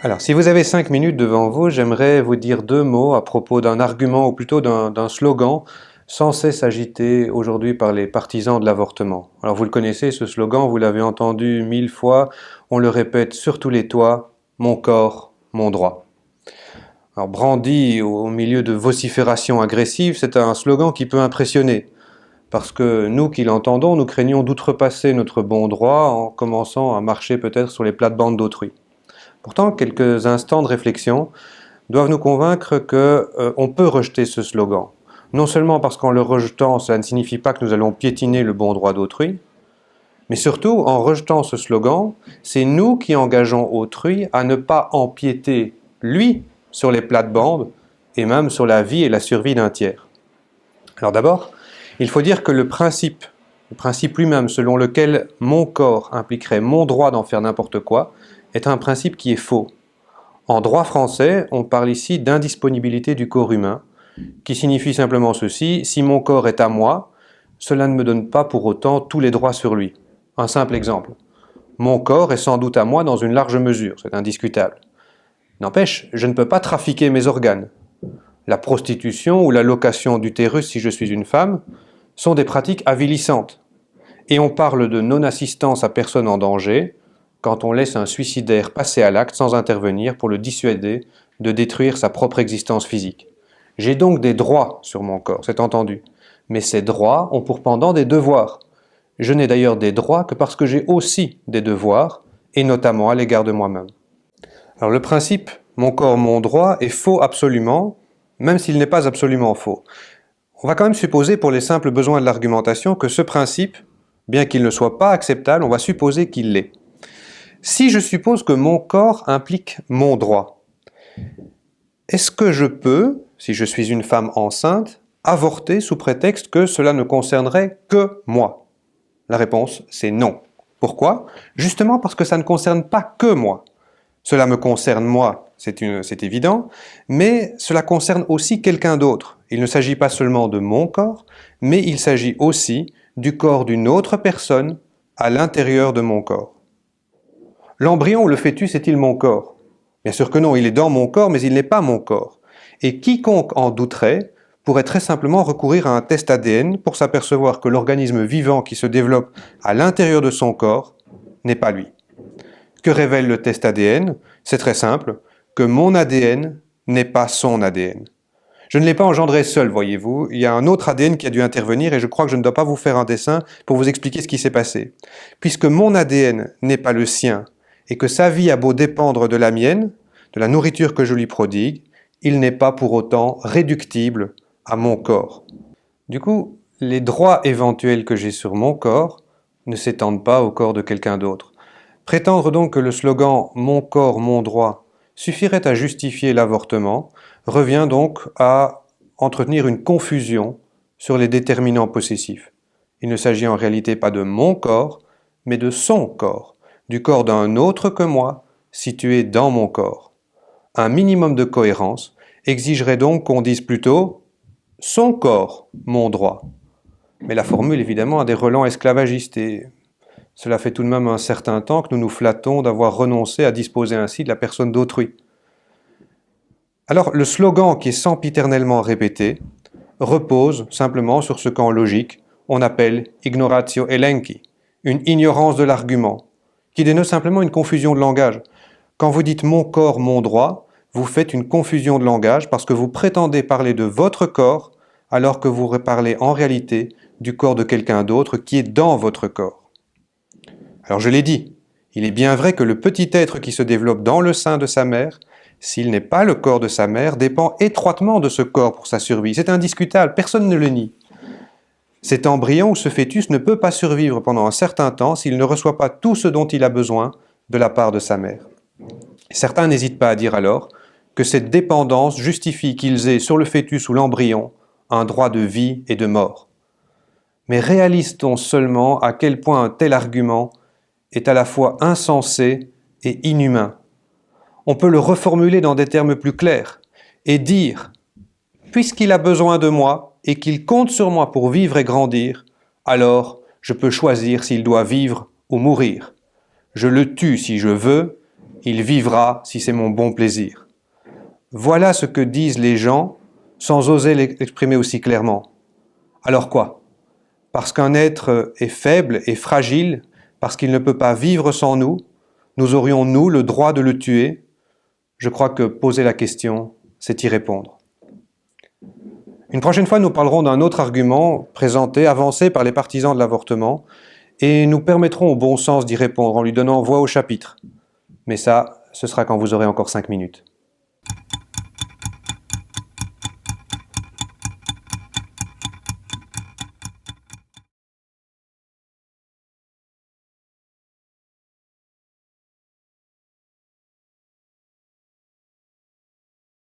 Alors, si vous avez 5 minutes devant vous, j'aimerais vous dire 2 mots à propos d'un argument, ou plutôt d'un slogan, sans cesse agité aujourd'hui par les partisans de l'avortement. Alors, vous le connaissez, ce slogan, vous l'avez entendu 1000 fois, on le répète sur tous les toits, mon corps, mon droit. Alors, brandi au milieu de vociférations agressives, c'est un slogan qui peut impressionner, parce que nous qui l'entendons, nous craignons d'outrepasser notre bon droit en commençant à marcher peut-être sur les plates-bandes d'autrui. Pourtant, quelques instants de réflexion doivent nous convaincre qu'on peut rejeter ce slogan. Non seulement parce qu'en le rejetant, cela ne signifie pas que nous allons piétiner le bon droit d'autrui, mais surtout, en rejetant ce slogan, c'est nous qui engageons autrui à ne pas empiéter, lui, sur les plates-bandes, et même sur la vie et la survie d'un tiers. Alors d'abord, il faut dire que le principe lui-même selon lequel mon corps impliquerait mon droit d'en faire n'importe quoi, est un principe qui est faux. En droit français, on parle ici d'indisponibilité du corps humain, qui signifie simplement ceci: si mon corps est à moi, cela ne me donne pas pour autant tous les droits sur lui. Un simple exemple. Mon corps est sans doute à moi dans une large mesure, c'est indiscutable. N'empêche, je ne peux pas trafiquer mes organes. La prostitution ou la location d'utérus si je suis une femme sont des pratiques avilissantes. Et on parle de non-assistance à personne en danger quand on laisse un suicidaire passer à l'acte sans intervenir pour le dissuader de détruire sa propre existence physique. J'ai donc des droits sur mon corps, c'est entendu, mais ces droits ont pour pendant des devoirs. Je n'ai d'ailleurs des droits que parce que j'ai aussi des devoirs, et notamment à l'égard de moi-même. Alors le principe « mon corps, mon droit » est faux absolument, même s'il n'est pas absolument faux. On va quand même supposer pour les simples besoins de l'argumentation que ce principe, bien qu'il ne soit pas acceptable, on va supposer qu'il l'est. Si je suppose que mon corps implique mon droit, est-ce que je peux, si je suis une femme enceinte, avorter sous prétexte que cela ne concernerait que moi? La réponse, c'est non. Pourquoi? Justement parce que ça ne concerne pas que moi. Cela me concerne moi, c'est évident, mais cela concerne aussi quelqu'un d'autre. Il ne s'agit pas seulement de mon corps, mais il s'agit aussi du corps d'une autre personne à l'intérieur de mon corps. L'embryon ou le fœtus est-il mon corps? Bien sûr que non, il est dans mon corps, mais il n'est pas mon corps. Et quiconque en douterait pourrait très simplement recourir à un test ADN pour s'apercevoir que l'organisme vivant qui se développe à l'intérieur de son corps n'est pas lui. Que révèle le test ADN? C'est très simple, que mon ADN n'est pas son ADN. Je ne l'ai pas engendré seul, voyez-vous, il y a un autre ADN qui a dû intervenir et je crois que je ne dois pas vous faire un dessin pour vous expliquer ce qui s'est passé. Puisque mon ADN n'est pas le sien, et que sa vie a beau dépendre de la mienne, de la nourriture que je lui prodigue, il n'est pas pour autant réductible à mon corps. Du coup, les droits éventuels que j'ai sur mon corps ne s'étendent pas au corps de quelqu'un d'autre. Prétendre donc que le slogan « Mon corps, mon droit » suffirait à justifier l'avortement revient donc à entretenir une confusion sur les déterminants possessifs. Il ne s'agit en réalité pas de mon corps, mais de son corps, du corps d'un autre que moi, situé dans mon corps. Un minimum de cohérence exigerait donc qu'on dise plutôt « son corps, mon droit ». Mais la formule évidemment a des relents esclavagistes et cela fait tout de même un certain temps que nous nous flattons d'avoir renoncé à disposer ainsi de la personne d'autrui. Alors le slogan qui est sempiternellement répété repose simplement sur ce qu'en logique on appelle ignoratio elenchi, une ignorance de l'argument, qui dénote simplement une confusion de langage. Quand vous dites « mon corps, mon droit », vous faites une confusion de langage parce que vous prétendez parler de votre corps alors que vous parlez en réalité du corps de quelqu'un d'autre qui est dans votre corps. Alors je l'ai dit, il est bien vrai que le petit être qui se développe dans le sein de sa mère, s'il n'est pas le corps de sa mère, dépend étroitement de ce corps pour sa survie. C'est indiscutable, personne ne le nie. Cet embryon ou ce fœtus ne peut pas survivre pendant un certain temps s'il ne reçoit pas tout ce dont il a besoin de la part de sa mère. Certains n'hésitent pas à dire alors que cette dépendance justifie qu'ils aient sur le fœtus ou l'embryon un droit de vie et de mort. Mais réalise-t-on seulement à quel point un tel argument est à la fois insensé et inhumain? On peut le reformuler dans des termes plus clairs et dire « puisqu'il a besoin de moi et qu'il compte sur moi pour vivre et grandir, alors je peux choisir s'il doit vivre ou mourir. Je le tue si je veux Il vivra si c'est mon bon plaisir. Voilà ce que disent les gens sans oser l'exprimer aussi clairement. Alors quoi? Parce qu'un être est faible et fragile, parce qu'il ne peut pas vivre sans nous, nous aurions, nous, le droit de le tuer? Je crois que poser la question, c'est y répondre. Une prochaine fois, nous parlerons d'un autre argument présenté, avancé par les partisans de l'avortement, et nous permettrons au bon sens d'y répondre en lui donnant voix au chapitre. Mais ça, ce sera quand vous aurez encore 5 minutes.